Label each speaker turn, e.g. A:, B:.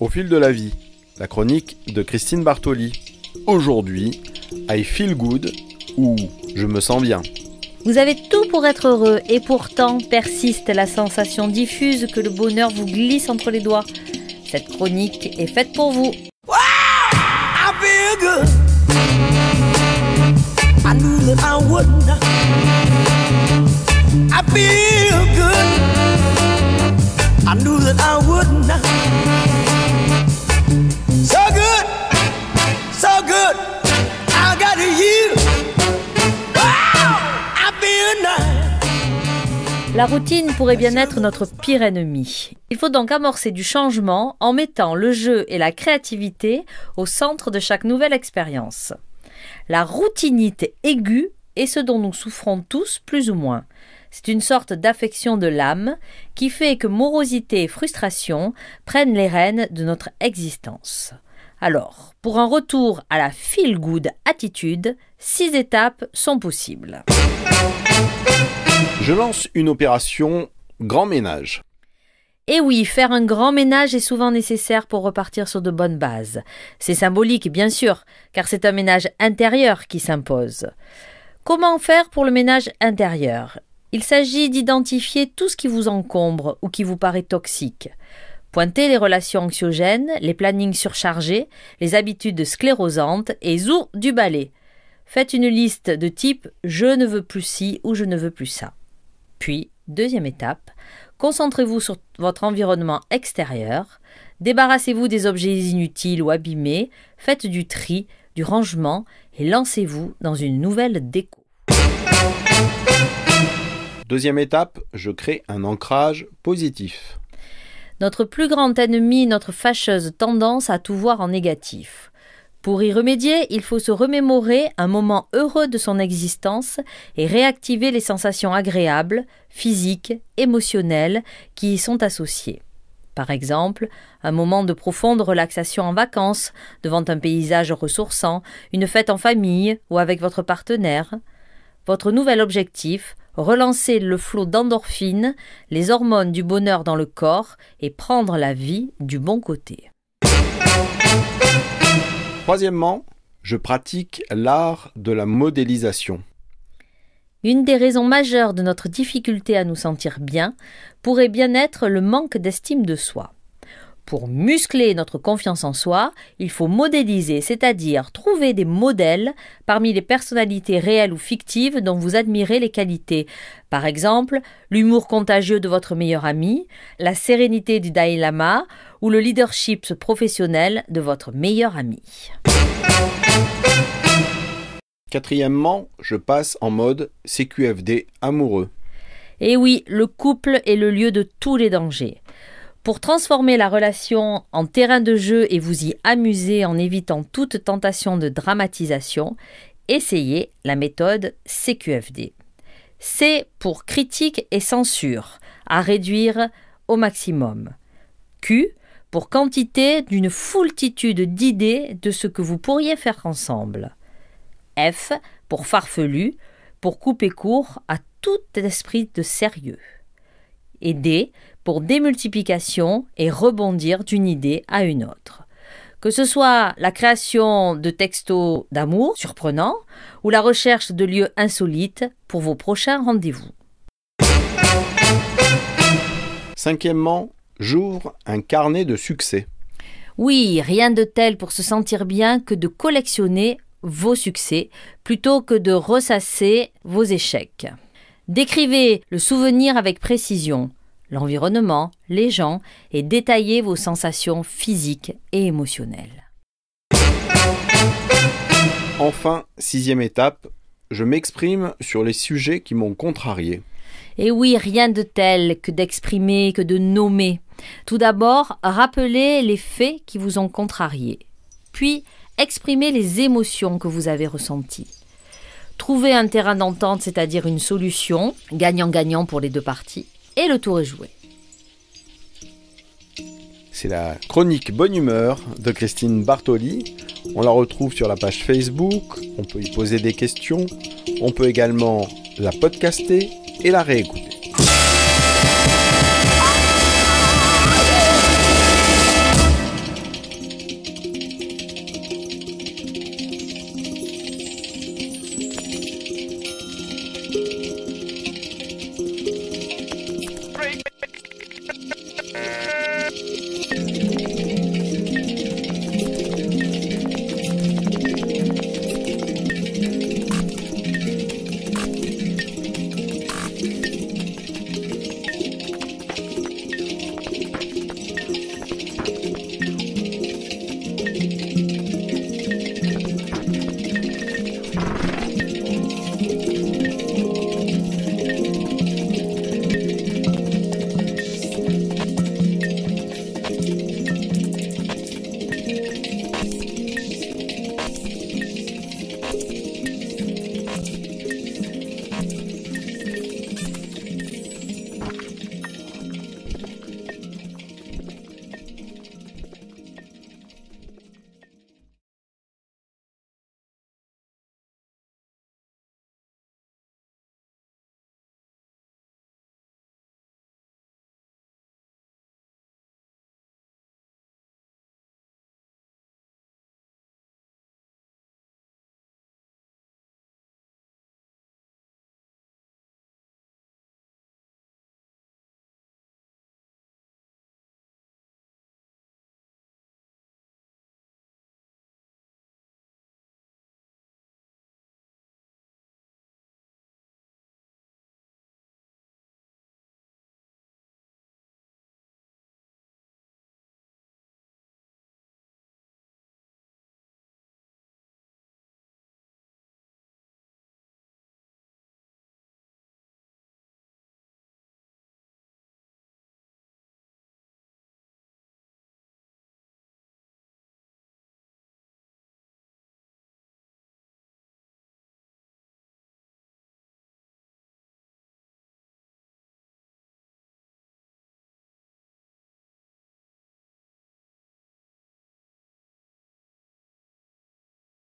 A: Au fil de la vie, la chronique de Christine Bartoli. Aujourd'hui, I feel good ou je me sens bien.
B: Vous avez tout pour être heureux et pourtant persiste la sensation diffuse que le bonheur vous glisse entre les doigts. Cette chronique est faite pour vous.
C: Wow, I feel good. I knew that I wouldn't. I feel good. I knew that I wouldn't. So good, so good. I got you. Wow, I feel nice.
B: La routine pourrait bien être notre pire ennemi. Il faut donc amorcer du changement en mettant le jeu et la créativité au centre de chaque nouvelle expérience. La routinite aiguë est ce dont nous souffrons tous plus ou moins. C'est une sorte d'affection de l'âme qui fait que morosité et frustration prennent les rênes de notre existence. Alors, pour un retour à la feel-good attitude, 6 étapes sont possibles.
A: Je lance une opération grand ménage.
B: Et oui, faire un grand ménage est souvent nécessaire pour repartir sur de bonnes bases. C'est symbolique, bien sûr, car c'est un ménage intérieur qui s'impose. Comment faire pour le ménage intérieur ? Il s'agit d'identifier tout ce qui vous encombre ou qui vous paraît toxique. Pointez les relations anxiogènes, les plannings surchargés, les habitudes sclérosantes et zou du balai. Faites une liste de type « je ne veux plus ci » ou « je ne veux plus ça ». Puis, deuxième étape, concentrez-vous sur votre environnement extérieur, débarrassez-vous des objets inutiles ou abîmés, faites du tri, du rangement et lancez-vous dans une nouvelle déco.
A: Deuxième étape, je crée un ancrage positif.
B: Notre plus grand ennemi est notre fâcheuse tendance à tout voir en négatif. Pour y remédier, il faut se remémorer un moment heureux de son existence et réactiver les sensations agréables, physiques, émotionnelles qui y sont associées. Par exemple, un moment de profonde relaxation en vacances, devant un paysage ressourçant, une fête en famille ou avec votre partenaire. Votre nouvel objectif, relancer le flot d'endorphines, les hormones du bonheur dans le corps et prendre la vie du bon côté.
A: Troisièmement, je pratique l'art de la modélisation.
B: Une des raisons majeures de notre difficulté à nous sentir bien pourrait bien être le manque d'estime de soi. Pour muscler notre confiance en soi, il faut modéliser, c'est-à-dire trouver des modèles parmi les personnalités réelles ou fictives dont vous admirez les qualités. Par exemple, l'humour contagieux de votre meilleur ami, la sérénité du Dalai Lama ou le leadership professionnel de votre meilleur ami.
A: Quatrièmement, je passe en mode CQFD amoureux.
B: Et oui, le couple est le lieu de tous les dangers. Pour transformer la relation en terrain de jeu et vous y amuser en évitant toute tentation de dramatisation, essayez la méthode CQFD. C pour critique et censure, à réduire au maximum. Q pour quantité d'une foultitude d'idées de ce que vous pourriez faire ensemble. F pour farfelu, pour couper court à tout esprit de sérieux. Et D pour démultiplication et rebondir d'une idée à une autre. Que ce soit la création de textos d'amour surprenants ou la recherche de lieux insolites pour vos prochains rendez-vous.
A: Cinquièmement, j'ouvre un carnet de succès.
B: Oui, rien de tel pour se sentir bien que de collectionner vos succès plutôt que de ressasser vos échecs. Décrivez le souvenir avec précision, l'environnement, les gens et détaillez vos sensations physiques et émotionnelles.
A: Enfin, sixième étape, je m'exprime sur les sujets qui m'ont contrarié.
B: Et oui, rien de tel que d'exprimer, que de nommer. Tout d'abord, rappelez les faits qui vous ont contrarié. Puis, exprimez les émotions que vous avez ressenties. Trouvez un terrain d'entente, c'est-à-dire une solution, gagnant-gagnant pour les deux parties, et le tour est joué.
A: C'est la chronique Bonne Humeur de Christine Bartoli. On la retrouve sur la page Facebook, on peut y poser des questions, on peut également la podcaster et la réécouter. musique.